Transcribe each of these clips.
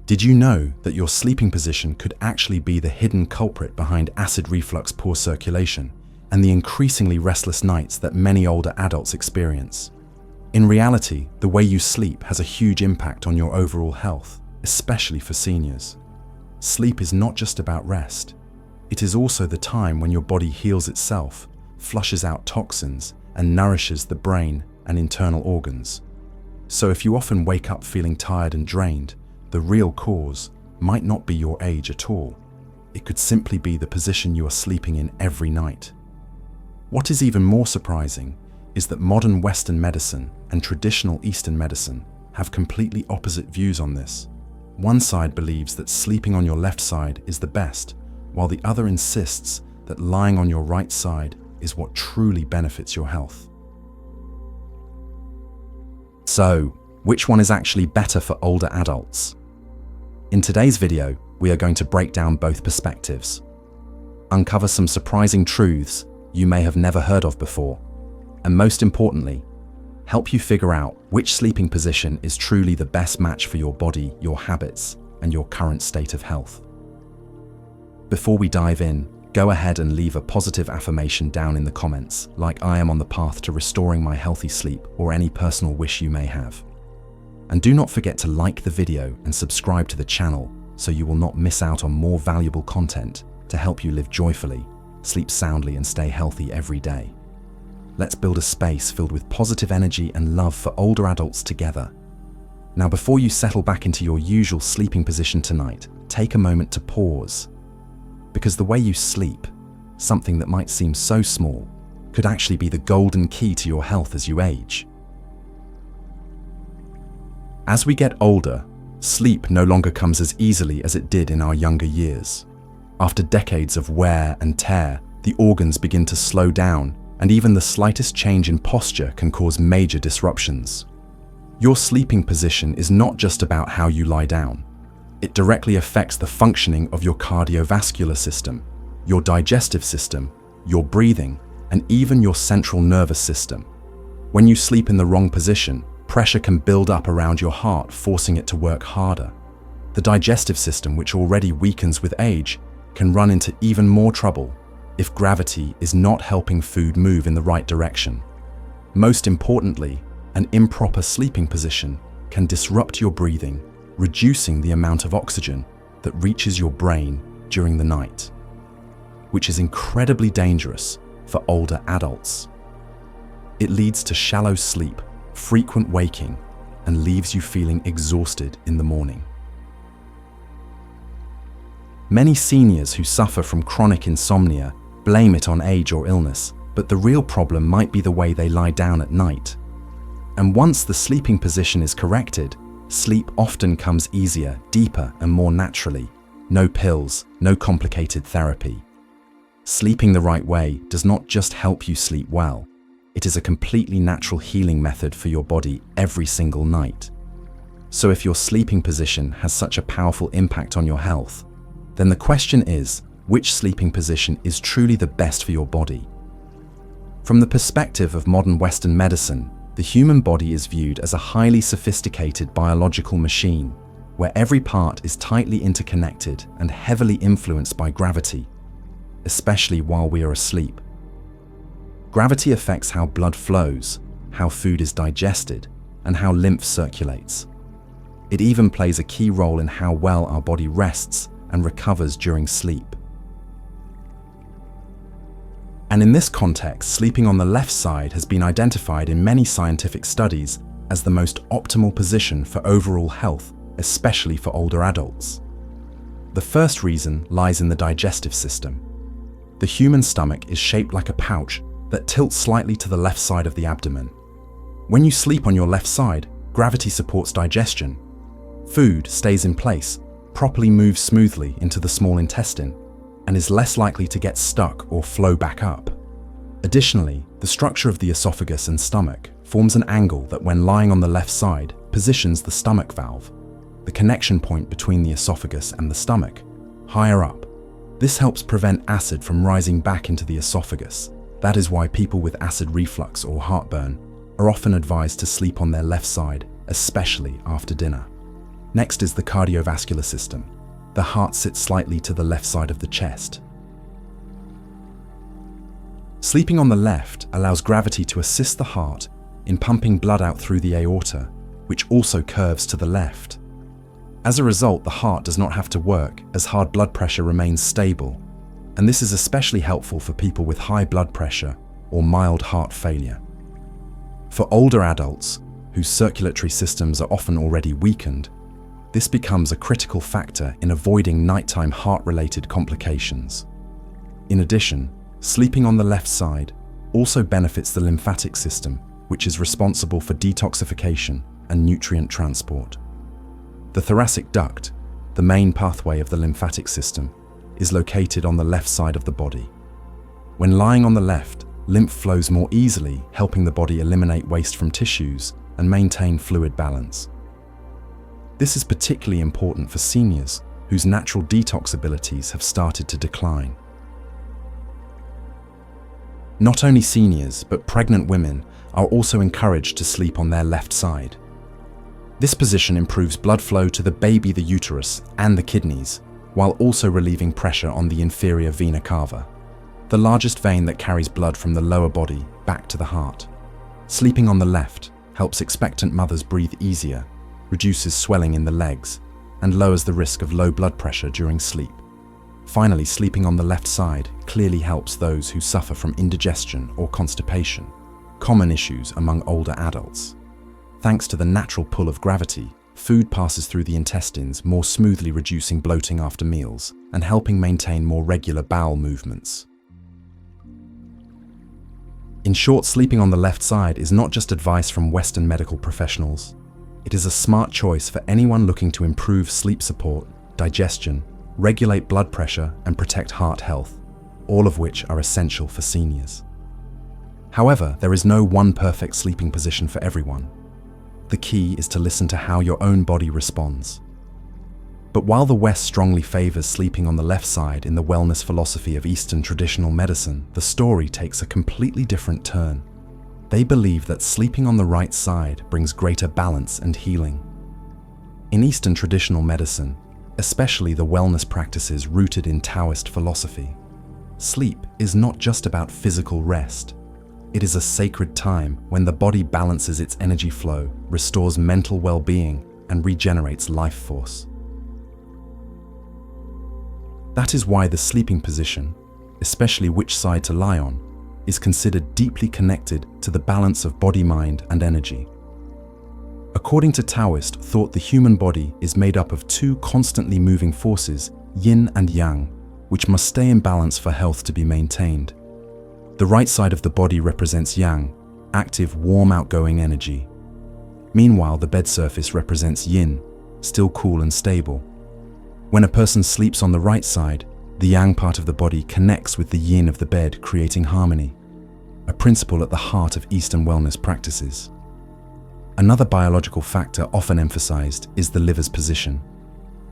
Did you know that your sleeping position could actually be the hidden culprit behind acid reflux, poor circulation, and the increasingly restless nights that many older adults experience? In reality, the way you sleep has a huge impact on your overall health, especially for seniors. Sleep is not just about rest. It is also the time when your body heals itself, flushes out toxins, and nourishes the brain and internal organs. So if you often wake up feeling tired and drained, the real cause might not be your age at all. It could simply be the position you are sleeping in every night. What is even more surprising is that modern Western medicine and traditional Eastern medicine have completely opposite views on this. One side believes that sleeping on your left side is the best, while the other insists that lying on your right side is what truly benefits your health. So, which one is actually better for older adults? In today's video, we are going to break down both perspectives, uncover some surprising truths you may have never heard of before, and most importantly, help you figure out which sleeping position is truly the best match for your body, your habits, and your current state of health. Before we dive in, go ahead and leave a positive affirmation down in the comments, like I am on the path to restoring my healthy sleep, or any personal wish you may have. And do not forget to like the video and subscribe to the channel so you will not miss out on more valuable content to help you live joyfully, sleep soundly, and stay healthy every day. Let's build a space filled with positive energy and love for older adults together. Now, before you settle back into your usual sleeping position tonight, take a moment to pause. Because the way you sleep, something that might seem so small, could actually be the golden key to your health as you age. As we get older, sleep no longer comes as easily as it did in our younger years. After decades of wear and tear, the organs begin to slow down, and even the slightest change in posture can cause major disruptions. Your sleeping position is not just about how you lie down. It directly affects the functioning of your cardiovascular system, your digestive system, your breathing, and even your central nervous system. When you sleep in the wrong position, pressure can build up around your heart, forcing it to work harder. The digestive system, which already weakens with age, can run into even more trouble if gravity is not helping food move in the right direction. Most importantly, an improper sleeping position can disrupt your breathing, reducing the amount of oxygen that reaches your brain during the night, which is incredibly dangerous for older adults. It leads to shallow sleep, frequent waking, and leaves you feeling exhausted in the morning. Many seniors who suffer from chronic insomnia blame it on age or illness, but the real problem might be the way they lie down at night. And once the sleeping position is corrected, sleep often comes easier, deeper, and more naturally. No pills, no complicated therapy. Sleeping the right way does not just help you sleep well. It is a completely natural healing method for your body every single night. So if your sleeping position has such a powerful impact on your health, then the question is, which sleeping position is truly the best for your body? From the perspective of modern Western medicine, the human body is viewed as a highly sophisticated biological machine, where every part is tightly interconnected and heavily influenced by gravity, especially while we are asleep. Gravity affects how blood flows, how food is digested, and how lymph circulates. It even plays a key role in how well our body rests and recovers during sleep. And in this context, sleeping on the left side has been identified in many scientific studies as the most optimal position for overall health, especially for older adults. The first reason lies in the digestive system. The human stomach is shaped like a pouch that tilts slightly to the left side of the abdomen. When you sleep on your left side, gravity supports digestion. Food stays in place, properly moves smoothly into the small intestine, and is less likely to get stuck or flow back up. Additionally, the structure of the esophagus and stomach forms an angle that, when lying on the left side, positions the stomach valve, the connection point between the esophagus and the stomach, higher up. This helps prevent acid from rising back into the esophagus. That is why people with acid reflux or heartburn are often advised to sleep on their left side, especially after dinner. Next is the cardiovascular system. The heart sits slightly to the left side of the chest. Sleeping on the left allows gravity to assist the heart in pumping blood out through the aorta, which also curves to the left. As a result, the heart does not have to work as hard blood pressure remains stable, and this is especially helpful for people with high blood pressure or mild heart failure. For older adults, whose circulatory systems are often already weakened, this becomes a critical factor in avoiding nighttime heart-related complications. In addition, sleeping on the left side also benefits the lymphatic system, which is responsible for detoxification and nutrient transport. The thoracic duct, the main pathway of the lymphatic system, is located on the left side of the body. When lying on the left, lymph flows more easily, helping the body eliminate waste from tissues and maintain fluid balance. This is particularly important for seniors whose natural detox abilities have started to decline. Not only seniors, but pregnant women are also encouraged to sleep on their left side. This position improves blood flow to the baby, the uterus, and the kidneys, while also relieving pressure on the inferior vena cava, the largest vein that carries blood from the lower body back to the heart. Sleeping on the left helps expectant mothers breathe easier, reduces swelling in the legs, and lowers the risk of low blood pressure during sleep. Finally, sleeping on the left side clearly helps those who suffer from indigestion or constipation, common issues among older adults. Thanks to the natural pull of gravity, food passes through the intestines more smoothly, reducing bloating after meals and helping maintain more regular bowel movements. In short, sleeping on the left side is not just advice from Western medical professionals. It is a smart choice for anyone looking to improve sleep support, digestion, regulate blood pressure, and protect heart health, all of which are essential for seniors. However, there is no one perfect sleeping position for everyone. The key is to listen to how your own body responds. But while the West strongly favors sleeping on the left side in the wellness philosophy of Eastern traditional medicine, the story takes a completely different turn. They believe that sleeping on the right side brings greater balance and healing. In Eastern traditional medicine, especially the wellness practices rooted in Taoist philosophy, sleep is not just about physical rest. It is a sacred time when the body balances its energy flow, restores mental well-being, and regenerates life force. That is why the sleeping position, especially which side to lie on, is considered deeply connected to the balance of body, mind, and energy. According to Taoist thought, the human body is made up of two constantly moving forces, yin and yang, which must stay in balance for health to be maintained. The right side of the body represents yang, active, warm, outgoing energy. Meanwhile, the bed surface represents yin, still cool and stable. When a person sleeps on the right side, the yang part of the body connects with the yin of the bed, creating harmony, a principle at the heart of Eastern wellness practices. Another biological factor often emphasized is the liver's position.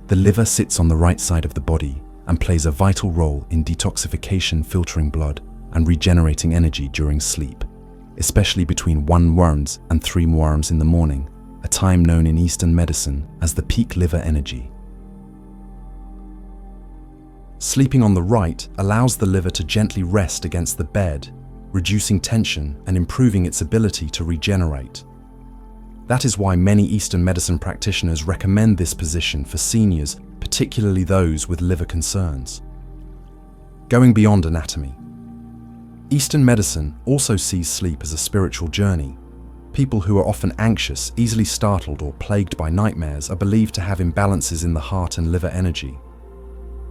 The liver sits on the right side of the body and plays a vital role in detoxification, filtering blood, and regenerating energy during sleep, especially between 1 warms and 3 warms in the morning, a time known in Eastern medicine as the peak liver energy. Sleeping on the right allows the liver to gently rest against the bed, reducing tension and improving its ability to regenerate. That is why many Eastern medicine practitioners recommend this position for seniors, particularly those with liver concerns. Going beyond anatomy, Eastern medicine also sees sleep as a spiritual journey. People who are often anxious, easily startled, or plagued by nightmares are believed to have imbalances in the heart and liver energy.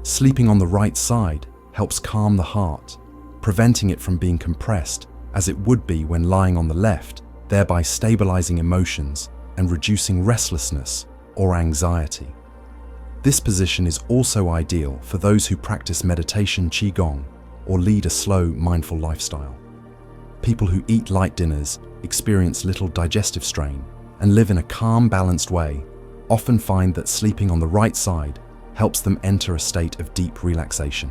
Sleeping on the right side helps calm the heart, preventing it from being compressed as it would be when lying on the left, thereby stabilizing emotions and reducing restlessness or anxiety. This position is also ideal for those who practice meditation, qigong, or lead a slow, mindful lifestyle. People who eat light dinners, experience little digestive strain, and live in a calm, balanced way often find that sleeping on the right side helps them enter a state of deep relaxation.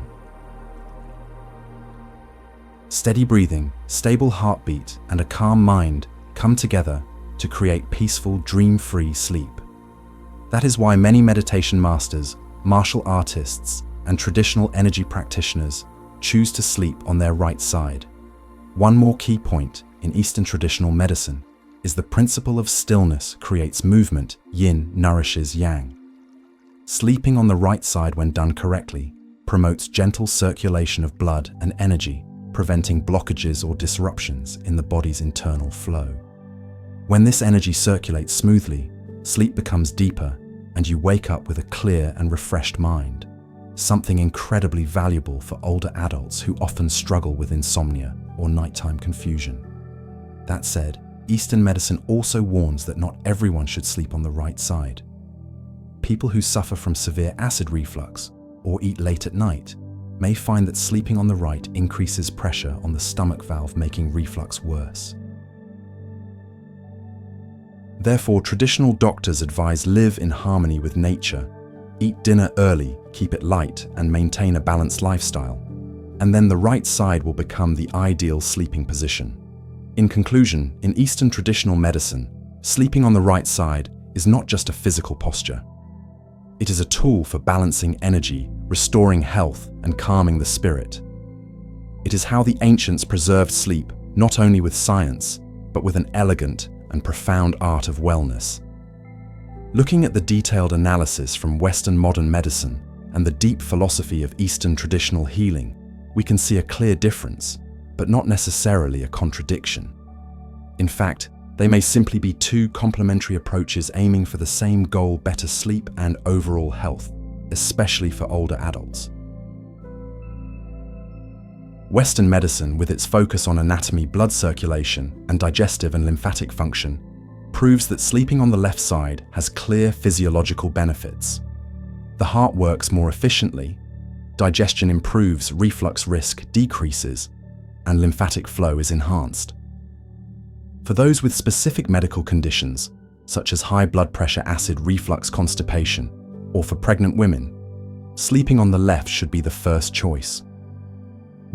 Steady breathing, stable heartbeat, and a calm mind come together to create peaceful, dream-free sleep. That is why many meditation masters, martial artists, and traditional energy practitioners choose to sleep on their right side. One more key point in Eastern traditional medicine is the principle of stillness creates movement, yin nourishes yang. Sleeping on the right side when done correctly promotes gentle circulation of blood and energy, preventing blockages or disruptions in the body's internal flow. When this energy circulates smoothly, sleep becomes deeper and you wake up with a clear and refreshed mind, something incredibly valuable for older adults who often struggle with insomnia or nighttime confusion. That said, Eastern medicine also warns that not everyone should sleep on the right side. People who suffer from severe acid reflux or eat late at night may find that sleeping on the right increases pressure on the stomach valve, making reflux worse. Therefore, traditional doctors advise live in harmony with nature, eat dinner early, keep it light, and maintain a balanced lifestyle. And then the right side will become the ideal sleeping position. In conclusion, in Eastern traditional medicine, sleeping on the right side is not just a physical posture. It is a tool for balancing energy, restoring health, and calming the spirit. It is how the ancients preserved sleep, not only with science, but with an elegant and profound art of wellness. Looking at the detailed analysis from Western modern medicine and the deep philosophy of Eastern traditional healing, we can see a clear difference, but not necessarily a contradiction. In fact, they may simply be two complementary approaches aiming for the same goal: better sleep and overall health, especially for older adults. Western medicine, with its focus on anatomy, blood circulation, and digestive and lymphatic function, proves that sleeping on the left side has clear physiological benefits. The heart works more efficiently, digestion improves, reflux risk decreases, and lymphatic flow is enhanced. For those with specific medical conditions, such as high blood pressure, acid reflux, constipation, or for pregnant women, sleeping on the left should be the first choice.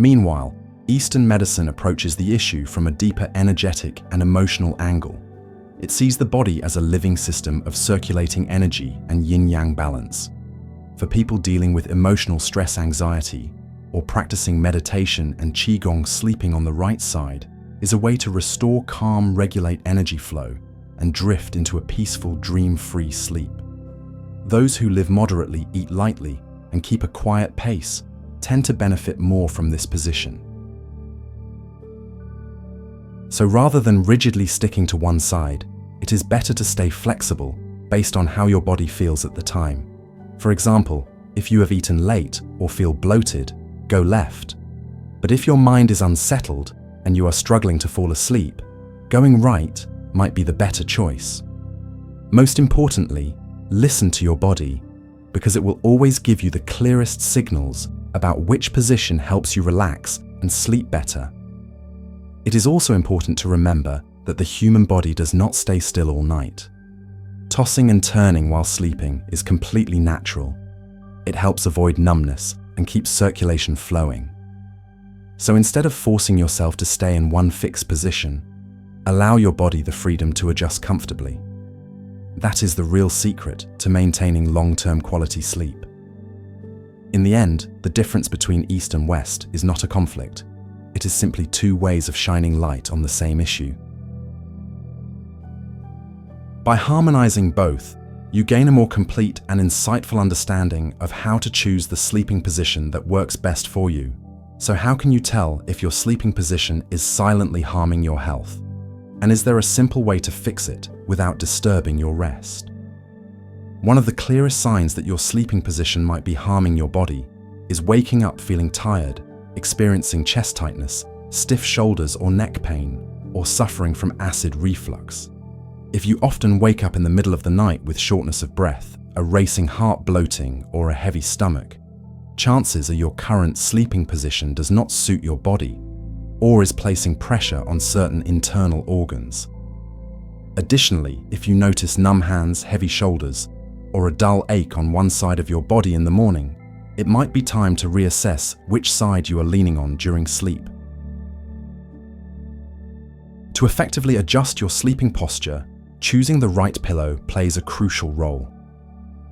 Meanwhile, Eastern medicine approaches the issue from a deeper energetic and emotional angle. It sees the body as a living system of circulating energy and yin-yang balance. For people dealing with emotional stress, anxiety, or practicing meditation and qigong, sleeping on the right side is a way to restore calm, regulate energy flow, and drift into a peaceful, dream-free sleep. Those who live moderately, eat lightly, and keep a quiet pace tend to benefit more from this position. So rather than rigidly sticking to one side, it is better to stay flexible based on how your body feels at the time. For example, if you have eaten late or feel bloated, go left. But if your mind is unsettled and you are struggling to fall asleep, going right might be the better choice. Most importantly, listen to your body, because it will always give you the clearest signals about which position helps you relax and sleep better. It is also important to remember that the human body does not stay still all night. Tossing and turning while sleeping is completely natural. It helps avoid numbness and keeps circulation flowing. So instead of forcing yourself to stay in one fixed position, allow your body the freedom to adjust comfortably. That is the real secret to maintaining long-term quality sleep. In the end, the difference between East and West is not a conflict. It is simply two ways of shining light on the same issue. By harmonizing both, you gain a more complete and insightful understanding of how to choose the sleeping position that works best for you. So how can you tell if your sleeping position is silently harming your health? And is there a simple way to fix it without disturbing your rest? One of the clearest signs that your sleeping position might be harming your body is waking up feeling tired, experiencing chest tightness, stiff shoulders or neck pain, or suffering from acid reflux. If you often wake up in the middle of the night with shortness of breath, a racing heart, bloating, or a heavy stomach, chances are your current sleeping position does not suit your body or is placing pressure on certain internal organs. Additionally, if you notice numb hands, heavy shoulders, or a dull ache on one side of your body in the morning, it might be time to reassess which side you are leaning on during sleep. To effectively adjust your sleeping posture, choosing the right pillow plays a crucial role.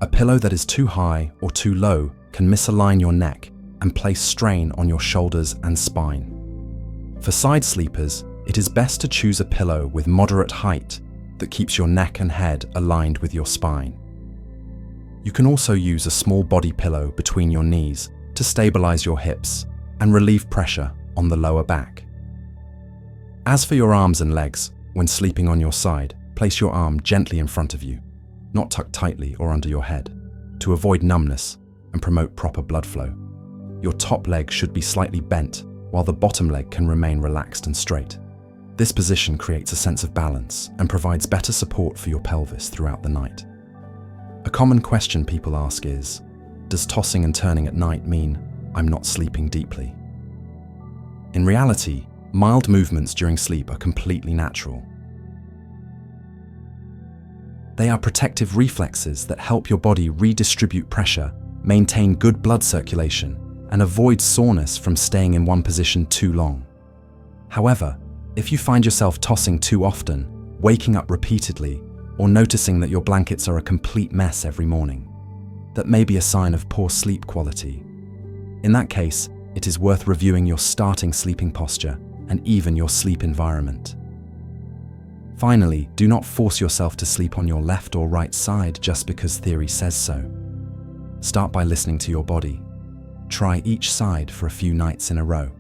A pillow that is too high or too low can misalign your neck and place strain on your shoulders and spine. For side sleepers, it is best to choose a pillow with moderate height that keeps your neck and head aligned with your spine. You can also use a small body pillow between your knees to stabilize your hips and relieve pressure on the lower back. As for your arms and legs, when sleeping on your side, place your arm gently in front of you, not tucked tightly or under your head, to avoid numbness and promote proper blood flow. Your top leg should be slightly bent, while the bottom leg can remain relaxed and straight. This position creates a sense of balance and provides better support for your pelvis throughout the night. A common question people ask is, does tossing and turning at night mean I'm not sleeping deeply? In reality, mild movements during sleep are completely natural. They are protective reflexes that help your body redistribute pressure, maintain good blood circulation, and avoid soreness from staying in one position too long. However, if you find yourself tossing too often, waking up repeatedly, or noticing that your blankets are a complete mess every morning, that may be a sign of poor sleep quality. In that case, it is worth reviewing your starting sleeping posture and even your sleep environment. Finally, do not force yourself to sleep on your left or right side just because theory says so. Start by listening to your body. Try each side for a few nights in a row.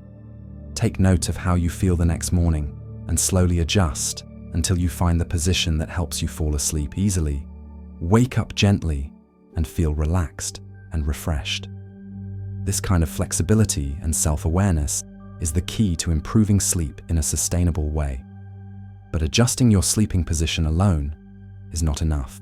Take note of how you feel the next morning and slowly adjust until you find the position that helps you fall asleep easily. Wake up gently and feel relaxed and refreshed. This kind of flexibility and self-awareness is the key to improving sleep in a sustainable way. But adjusting your sleeping position alone is not enough.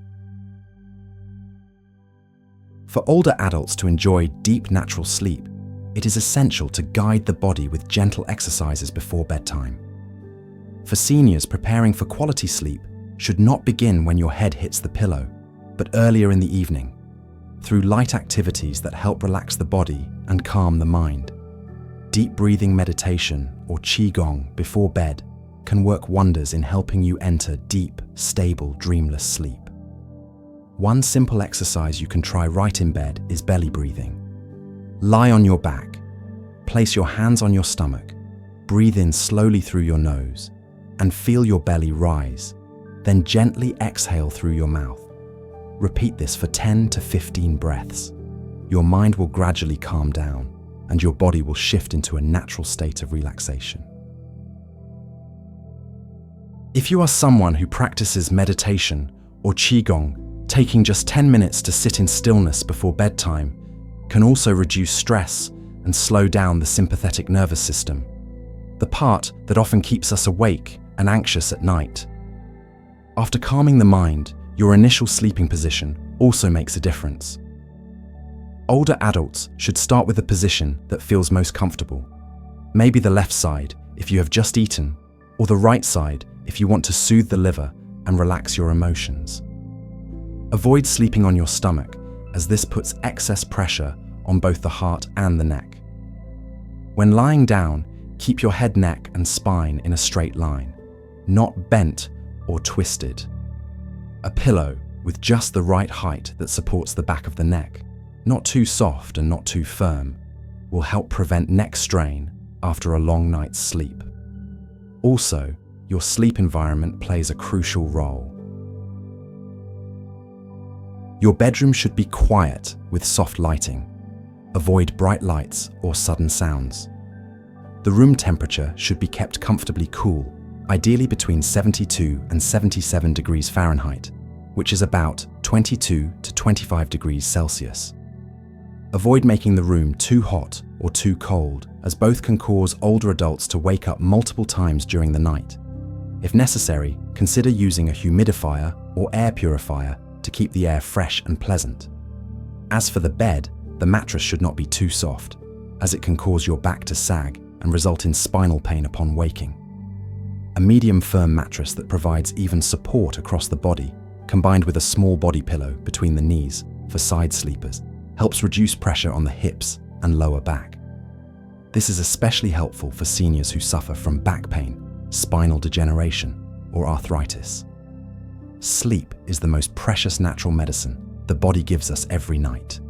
For older adults to enjoy deep natural sleep, it is essential to guide the body with gentle exercises before bedtime. For seniors, preparing for quality sleep should not begin when your head hits the pillow, but earlier in the evening, through light activities that help relax the body and calm the mind. Deep breathing meditation or qigong before bed can work wonders in helping you enter deep, stable, dreamless sleep. One simple exercise you can try right in bed is belly breathing. Lie on your back, place your hands on your stomach, breathe in slowly through your nose, and feel your belly rise. Then gently exhale through your mouth. Repeat this for 10 to 15 breaths. Your mind will gradually calm down, and your body will shift into a natural state of relaxation. If you are someone who practices meditation or qigong, taking just 10 minutes to sit in stillness before bedtime can also reduce stress and slow down the sympathetic nervous system, the part that often keeps us awake and anxious at night. After calming the mind, your initial sleeping position also makes a difference. Older adults should start with a position that feels most comfortable. Maybe the left side if you have just eaten, or the right side if you want to soothe the liver and relax your emotions. Avoid sleeping on your stomach, as this puts excess pressure on both the heart and the neck. When lying down, keep your head, neck, and spine in a straight line, not bent or twisted. A pillow with just the right height that supports the back of the neck, not too soft and not too firm, will help prevent neck strain after a long night's sleep. Also, your sleep environment plays a crucial role. Your bedroom should be quiet with soft lighting. Avoid bright lights or sudden sounds. The room temperature should be kept comfortably cool, ideally between 72 and 77 degrees Fahrenheit, which is about 22 to 25 degrees Celsius. Avoid making the room too hot or too cold, as both can cause older adults to wake up multiple times during the night. If necessary, consider using a humidifier or air purifier to keep the air fresh and pleasant. As for the bed, the mattress should not be too soft, as it can cause your back to sag and result in spinal pain upon waking. A medium firm mattress that provides even support across the body, combined with a small body pillow between the knees for side sleepers, helps reduce pressure on the hips and lower back. This is especially helpful for seniors who suffer from back pain, spinal degeneration, or arthritis. Sleep is the most precious natural medicine, the body gives us every night.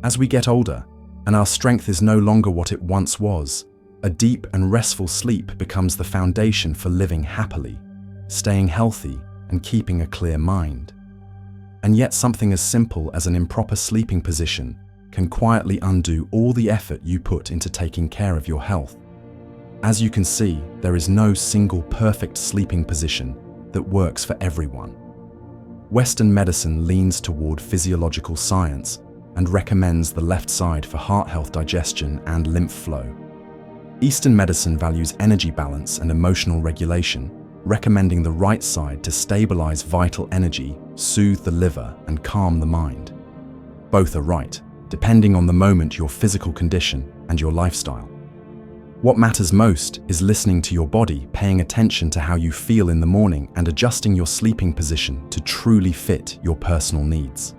As we get older, and our strength is no longer what it once was, a deep and restful sleep becomes the foundation for living happily, staying healthy, and keeping a clear mind. And yet something as simple as an improper sleeping position can quietly undo all the effort you put into taking care of your health. As you can see, there is no single perfect sleeping position that works for everyone. Western medicine leans toward physiological science and recommends the left side for heart health, digestion, and lymph flow. Eastern medicine values energy balance and emotional regulation, recommending the right side to stabilize vital energy, soothe the liver, and calm the mind. Both are right, depending on the moment, your physical condition, and your lifestyle. What matters most is listening to your body, paying attention to how you feel in the morning, and adjusting your sleeping position to truly fit your personal needs.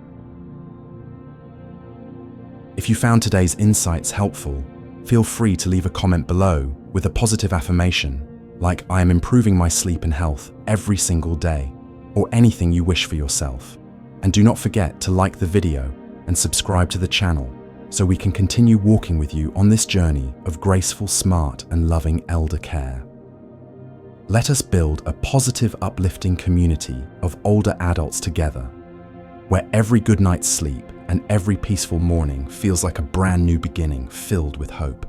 If you found today's insights helpful, feel free to leave a comment below with a positive affirmation, like "I am improving my sleep and health every single day," or anything you wish for yourself. And do not forget to like the video and subscribe to the channel so we can continue walking with you on this journey of graceful, smart, and loving elder care. Let us build a positive, uplifting community of older adults together, where every good night's sleep and every peaceful morning feels like a brand new beginning filled with hope.